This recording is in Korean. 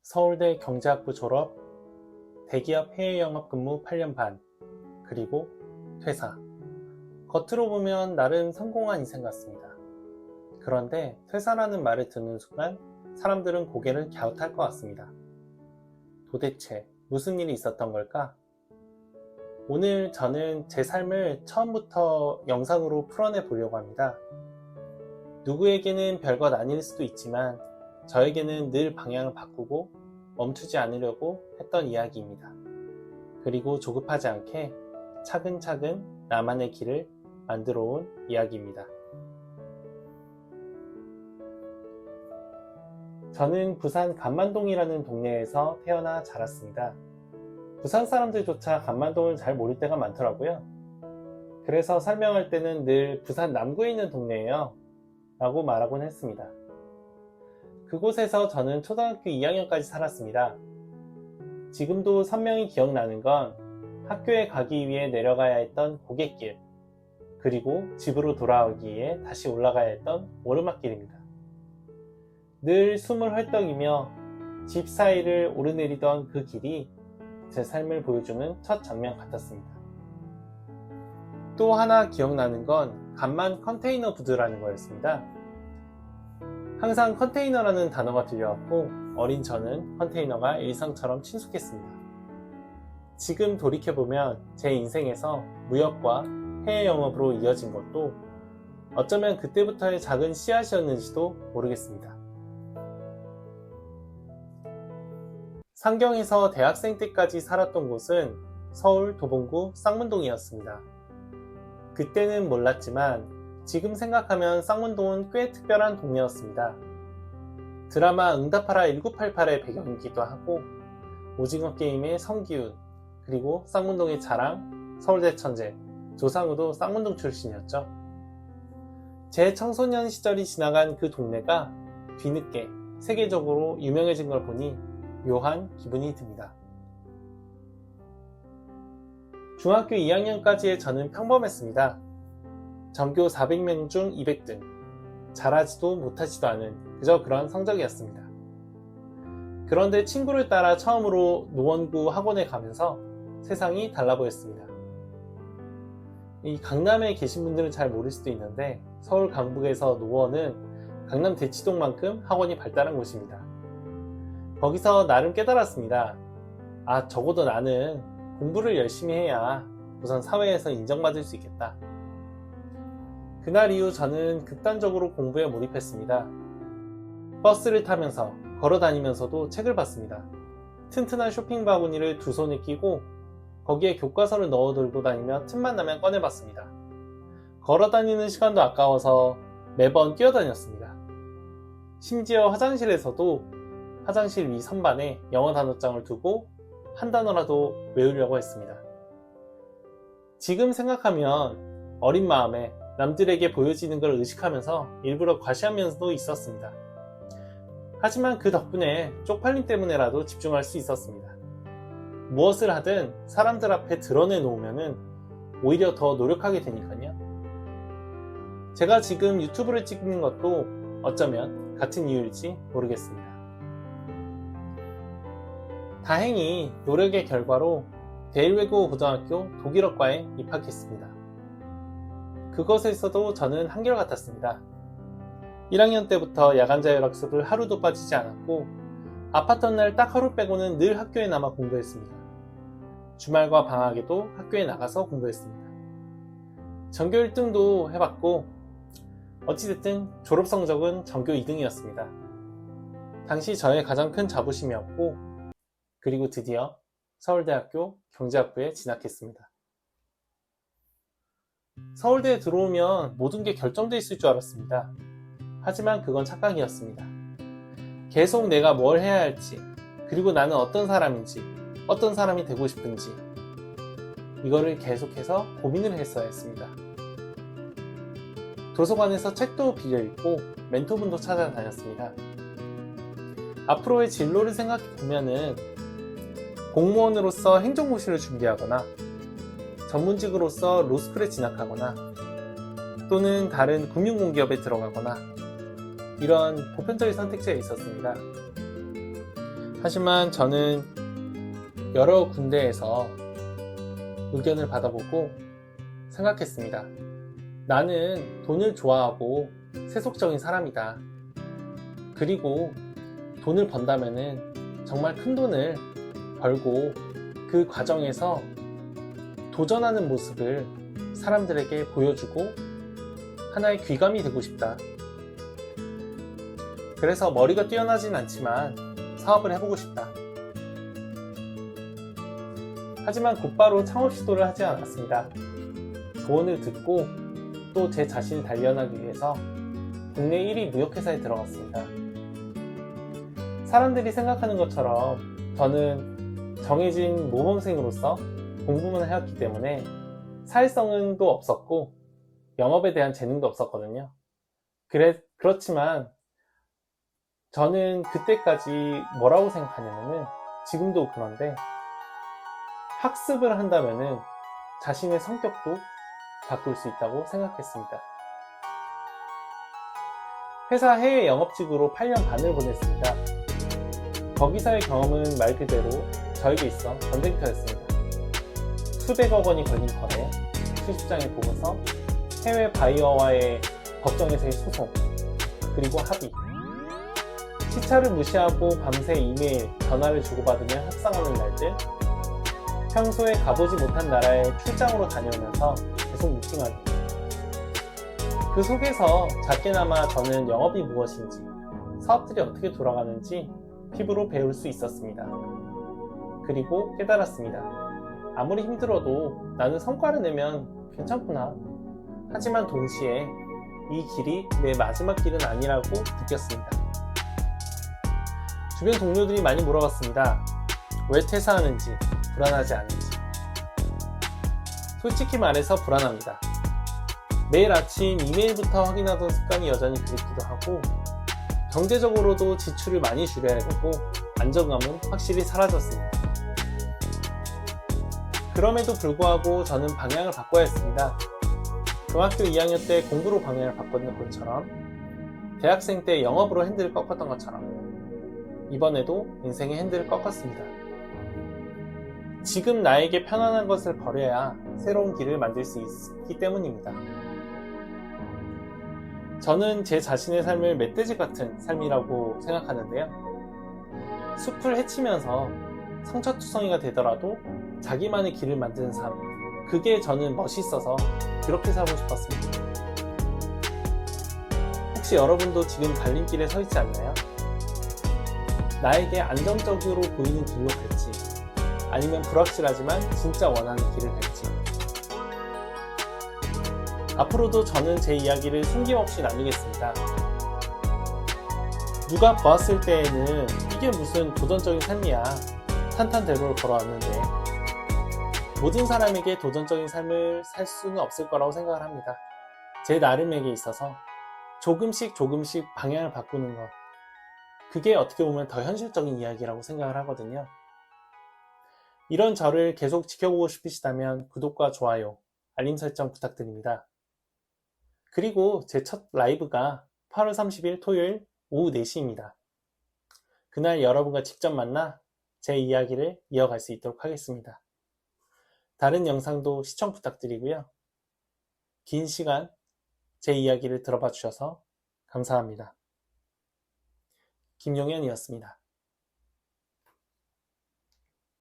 서울대 경제학부 졸업, 대기업 해외 영업 근무 8년 반, 그리고 퇴사. 겉으로 보면 나름 성공한 인생 같습니다. 그런데 퇴사라는 말을 듣는 순간 사람들은 고개를 갸웃할 것 같습니다. 도대체 무슨 일이 있었던 걸까? 오늘 저는 제 삶을 처음부터 영상으로 풀어내 보려고 합니다. 누구에게는 별것 아닐 수도 있지만 저에게는 늘 방향을 바꾸고 멈추지 않으려고 했던 이야기입니다. 그리고 조급하지 않게 차근차근 나만의 길을 만들어 온 이야기입니다. 저는 부산 간만동이라는 동네에서 태어나 자랐습니다. 부산 사람들조차 간만동을 잘 모를 때가 많더라고요. 그래서 설명할 때는 늘 부산 남구에 있는 동네예요 라고 말하곤 했습니다. 그곳에서 저는 초등학교 2학년까지 살았습니다. 지금도 선명히 기억나는 건 학교에 가기 위해 내려가야 했던 고갯길, 그리고 집으로 돌아오기 위해 다시 올라가야 했던 오르막길입니다. 늘 숨을 헐떡이며 집 사이를 오르내리던 그 길이 제 삶을 보여주는 첫 장면 같았습니다. 또 하나 기억나는 건 간만 컨테이너 부두라는 거였습니다. 항상 컨테이너라는 단어가 들려왔고 어린 저는 컨테이너가 일상처럼 친숙했습니다. 지금 돌이켜보면 제 인생에서 무역과 해외 영업으로 이어진 것도 어쩌면 그때부터의 작은 씨앗이었는지도 모르겠습니다. 상경에서 대학생 때까지 살았던 곳은 서울 도봉구 쌍문동이었습니다. 그때는 몰랐지만 지금 생각하면 쌍문동은 꽤 특별한 동네였습니다. 드라마 응답하라 1988의 배경이기도 하고 오징어 게임의 성기훈, 그리고 쌍문동의 자랑, 서울대 천재, 조상우도 쌍문동 출신이었죠. 제 청소년 시절이 지나간 그 동네가 뒤늦게 세계적으로 유명해진 걸 보니 묘한 기분이 듭니다. 중학교 2학년까지의 저는 평범했습니다. 전교 400명 중 200등, 잘하지도 못하지도 않은 그저 그런 성적이었습니다. 그런데 친구를 따라 처음으로 노원구 학원에 가면서 세상이 달라 보였습니다. 이 강남에 계신 분들은 잘 모를 수도 있는데 서울 강북에서 노원은 강남 대치동만큼 학원이 발달한 곳입니다. 거기서 나름 깨달았습니다. 아, 적어도 나는 공부를 열심히 해야 우선 사회에서 인정받을 수 있겠다. 그날 이후 저는 극단적으로 공부에 몰입했습니다. 버스를 타면서 걸어 다니면서도 책을 봤습니다. 튼튼한 쇼핑 바구니를 두 손에 끼고 거기에 교과서를 넣어 들고 다니며 틈만 나면 꺼내봤습니다. 걸어 다니는 시간도 아까워서 매번 뛰어다녔습니다. 심지어 화장실에서도 화장실 위 선반에 영어 단어장을 두고 한 단어라도 외우려고 했습니다. 지금 생각하면 어린 마음에 남들에게 보여지는 걸 의식하면서 일부러 과시한 면도 있었습니다. 하지만 그 덕분에 쪽팔림 때문에라도 집중할 수 있었습니다. 무엇을 하든 사람들 앞에 드러내놓으면 오히려 더 노력하게 되니까요. 제가 지금 유튜브를 찍는 것도 어쩌면 같은 이유일지 모르겠습니다. 다행히 노력의 결과로 대일외국어 고등학교 독일어과에 입학했습니다. 그것에서도 저는 한결같았습니다. 1학년 때부터 야간 자율학습을 하루도 빠지지 않았고 아팠던 날 딱 하루 빼고는 늘 학교에 남아 공부했습니다. 주말과 방학에도 학교에 나가서 공부했습니다. 전교 1등도 해봤고 어찌됐든 졸업 성적은 전교 2등이었습니다. 당시 저의 가장 큰 자부심이었고 그리고 드디어 서울대학교 경제학부에 진학했습니다. 서울대에 들어오면 모든 게 결정돼 있을 줄 알았습니다. 하지만 그건 착각이었습니다. 계속 내가 뭘 해야 할지, 그리고 나는 어떤 사람인지, 어떤 사람이 되고 싶은지 이거를 계속해서 고민을 했어야 했습니다. 도서관에서 책도 빌려 읽고 멘토분도 찾아다녔습니다. 앞으로의 진로를 생각해 보면은 공무원으로서 행정고시를 준비하거나 전문직으로서 로스쿨에 진학하거나 또는 다른 금융공기업에 들어가거나 이런 보편적인 선택지가 있었습니다. 하지만 저는 여러 군데에서 의견을 받아보고 생각했습니다. 나는 돈을 좋아하고 세속적인 사람이다. 그리고 돈을 번다면은 정말 큰 돈을 벌고 그 과정에서 도전하는 모습을 사람들에게 보여주고 하나의 귀감이 되고 싶다. 그래서 머리가 뛰어나진 않지만 사업을 해보고 싶다. 하지만 곧바로 창업 시도를 하지 않았습니다. 조언을 듣고 또 제 자신을 단련하기 위해서 국내 1위 무역회사에 들어갔습니다. 사람들이 생각하는 것처럼 저는 정해진 모범생으로서 공부만 해왔기 때문에 사회성도 없었고 영업에 대한 재능도 없었거든요. 그렇지만 저는 그때까지 뭐라고 생각하냐면은 지금도 그런데 학습을 한다면은 자신의 성격도 바꿀 수 있다고 생각했습니다. 회사 해외 영업직으로 8년 반을 보냈습니다. 거기서의 경험은 말 그대로 저에게 있어 전쟁터였습니다. 수백억 원이 걸린 거래, 수십장의 보고서, 해외 바이어와의 법정에서의 소송, 그리고 합의. 시차를 무시하고 밤새 이메일, 전화를 주고받으며 협상하는 날들, 평소에 가보지 못한 나라에 출장으로 다녀오면서 계속 미팅하기. 그 속에서 작게나마 저는 영업이 무엇인지, 사업들이 어떻게 돌아가는지 피부로 배울 수 있었습니다. 그리고 깨달았습니다. 아무리 힘들어도 나는 성과를 내면 괜찮구나. 하지만 동시에 이 길이 내 마지막 길은 아니라고 느꼈습니다. 주변 동료들이 많이 물어봤습니다. 왜 퇴사하는지, 불안하지 않은지. 솔직히 말해서 불안합니다. 매일 아침 이메일부터 확인하던 습관이 여전히 그립기도 하고, 경제적으로도 지출을 많이 줄여야 되고 안정감은 확실히 사라졌습니다. 그럼에도 불구하고 저는 방향을 바꿔야 했습니다. 중학교 2학년 때 공부로 방향을 바꿨던 것처럼, 대학생 때 영업으로 핸들을 꺾었던 것처럼 이번에도 인생의 핸들을 꺾었습니다. 지금 나에게 편안한 것을 버려야 새로운 길을 만들 수 있기 때문입니다. 저는 제 자신의 삶을 멧돼지 같은 삶이라고 생각하는데요. 숲을 헤치면서 상처투성이가 되더라도 자기만의 길을 만드는 삶, 그게 저는 멋있어서 그렇게 살고 싶었습니다. 혹시 여러분도 지금 갈림길에 서 있지 않나요? 나에게 안정적으로 보이는 길로 갈지, 아니면 불확실하지만 진짜 원하는 길을 갈지. 앞으로도 저는 제 이야기를 숨김없이 나누겠습니다. 누가 보았을 때에는 이게 무슨 도전적인 삶이야, 탄탄대로를 걸어왔는데, 모든 사람에게 도전적인 삶을 살 수는 없을 거라고 생각을 합니다. 제 나름에게 있어서 조금씩 방향을 바꾸는 것, 그게 어떻게 보면 더 현실적인 이야기라고 생각을 하거든요. 이런 저를 계속 지켜보고 싶으시다면 구독과 좋아요, 알림 설정 부탁드립니다. 그리고 제 첫 라이브가 8월 30일 토요일 오후 4시입니다. 그날 여러분과 직접 만나 제 이야기를 이어갈 수 있도록 하겠습니다. 다른 영상도 시청 부탁드리고요. 긴 시간 제 이야기를 들어봐 주셔서 감사합니다. 김용현이었습니다.